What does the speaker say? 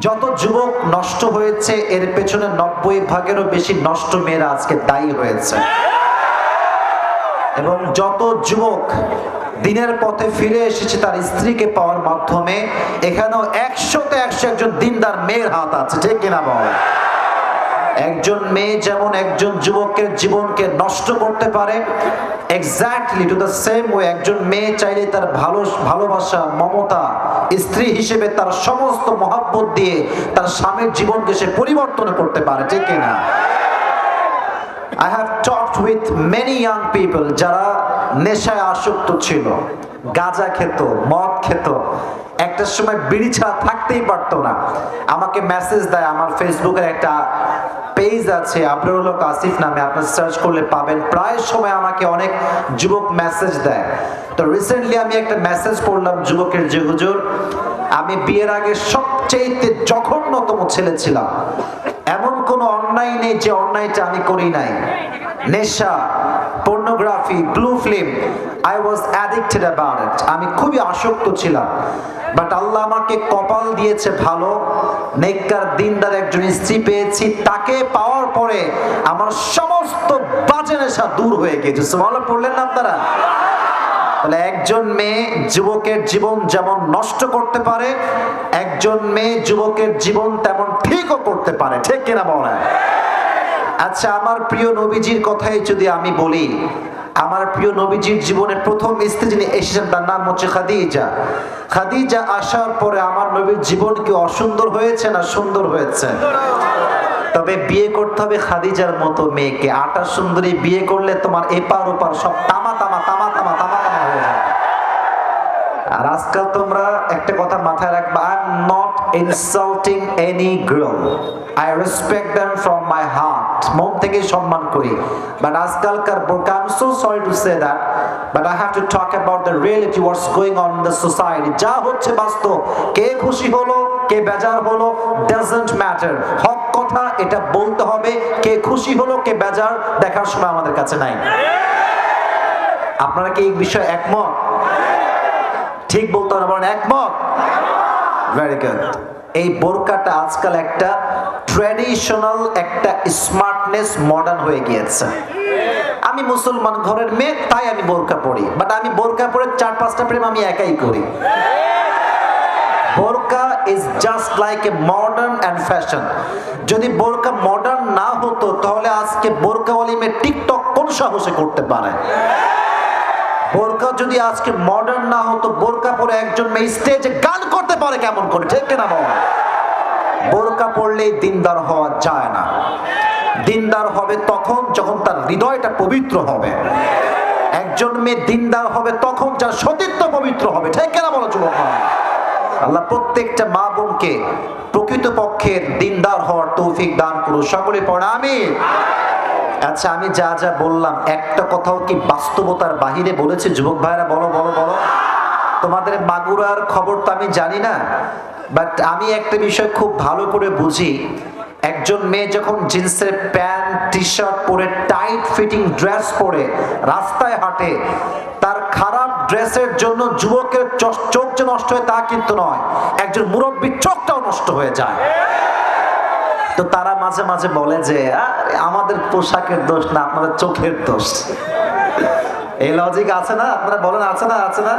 যত যুবক নষ্ট হয়েছে এর পেছনে 90% বেশি নষ্ট মেয়েরা আজকে দায়ী হয়েছে। এবং যত যুবক দিনের পথে ফিরে এসেছে তার স্ত্রীকে পাওয়ার মাধ্যমে, এখানেও 100-তে 100 একজন দিনদার মেয়ের হাত আছে, ঠিক কিনা বল? একজন মেয়ে যেমন একজন যুবকের জীবনকে নষ্ট করতে পারে, exactly to the same way একজন মেয়ে চাইলে তার ভালোবাসা, মমতা, স্ত্রী হিসেবে তার সমস্ত মহব্বত দিয়ে তার স্বামীর জীবনকে সে পরিবর্তন করতে পারে, ঠিক কিনা? I have talked with many young people যারা নেশায় আসক্ত ছিল, গাঁজা খেত, মদ খেত, একটা সময় বিড়ি ছাড়া থাকতেই পারতো না। আমাকে মেসেজ দেয়, আমার ফেসবুকের একটা পেজ আছে আবরুল হক আসিফ নামে, আপনি সার্চ করলে পাবেন। প্রায় সময় আমাকে অনেক যুবক মেসেজ দেয়। তো রিসেন্টলি আমি একটা মেসেজ পড়লাম যুবকের, যে হুজুর আমি বিয়ের আগে সবচেয়ে জঘন্যতম ছেলে ছিলাম, এমন কোনো অন্যায় নেই যে অন্যায়টা আমি করি নাই। নেশা, pornography, blue film, I was addicted about it, আমি খুবই আসক্ত ছিলাম। বাট আল্লাহ আমাকে কপাল দিয়েছে ভালো, নেককার দিনদার একজন স্ত্রী পেয়েছি, তাকে পাওয়ার পরে আমার সমস্ত বাজে নেশা দূর হয়ে গিয়েছে। সুবহানাল্লাহ পড়লেন না আপনারা? তাহলে একজন মেয়ে যুবকের জীবন যেমন নষ্ট করতে পারে, একজন মেয়ে যুবকের জীবন তেমন ঠিকও করতে পারে, ঠিক কিনা বলেন? আচ্ছা, আমার প্রিয় নবীজির কথাই যদি আমি বলি, আমার প্রিয় নবীজির জীবনের প্রথম স্ত্রী যিনি এসেছেন তার নাম হচ্ছে খাদিজা। খাদিজা আসার পরে আমার নবীর জীবন কি অসুন্দর হয়েছে না সুন্দর হয়েছে? তবে বিয়ে করতে হবে খাদিজার মতো মেয়েকে। আটা সুন্দরী বিয়ে করলে তোমার এপার ওপার সব তামা তামা তামা তামা তামা তামা হয়ে যাবে। আর আজকাল তোমরা একটা কথা মাথায় রাখবা, I am not insulting any girl, I respect them from my heart, মন থেকে সম্মান করি। বাট আজকালকার বোরকা, I am so sorry to say that, but I have to talk about the reality, what's going on in the society. যা হচ্ছে বাস্তব, কে খুশি হলো কে বেজার হলো ডাজন্ট ম্যাটার, হক কথা এটা বলতে হবে। কে খুশি হলো কে বেজার দেখার সময় আমাদের কাছে নাই। আপনারা কি এই বিষয়ে একমত? ঠিক বলতে হবে, বলেন একমত? Very good. এই বোরকাটা আজকাল একটা ট্র্যাডিশনাল, একটা স্মার্টনেস, মডার্ন হয়ে গিয়েছে। আমি মুসলমান ঘরের মেয়ে তাই আমি বোরকা পরি, বাট আমি বোরকা পরে 4-5টা প্রেম আমি একাই করি। বোরকা is just like a modern and fashion. যদি বোরকা মডার্ন না হতো তাহলে আজকে বোরকাওয়ালি মেয়ে টিকটক কোন সাহসে করতে পারে? বোরকা যদি আজকে মডার্ন না হতো, বোরকা পরে একজন মেয়ে স্টেজে গান করতে পারে কেমন করে, ঠিক কিনা বল? বোরকা পরলেই দিনদার হওয়া যায় না। দিনদার হবে তখন যখন তার হৃদয়টা পবিত্র হবে। একজন মেয়ে দিনদার হবে তখন যার সতীত্ব পবিত্র হবে, ঠিক কিনা বলো যুবক? আল্লাহ প্রত্যেকটা মা বোনকে প্রকৃতপক্ষের দিনদার হওয়ার তৌফিক দান করুন, সকলে পড়ে আমিন। আচ্ছা, আমি যা যা বললাম একটা কথাও কি বাস্তবতার বাহিরে বলেছে? যুবক ভাইরা বলো বলো বলো। তোমাদের মাগুরার খবর তো আমি জানি না, বাট আমি একটা বিষয় খুব ভালো করে বুঝি। একজন মেয়ে যখন জিন্সের প্যান্ট, টি শার্ট পরে, টাইট ফিটিং ড্রেস পরে রাস্তায় হাঁটে, তার খারাপ ড্রেসের জন্য যুবকের চোখ যে নষ্ট হয় তা কিন্তু নয়, একজন মুরব্বীর চোখটাও নষ্ট হয়ে যায়। তো তারা মাঝে মাঝে বলে যে আমাদের পোশাকের দোষ না, আপনাদের চোখের দোষ। এই লজিক আছে না? আপনারা বলেন আছে না? আছে না?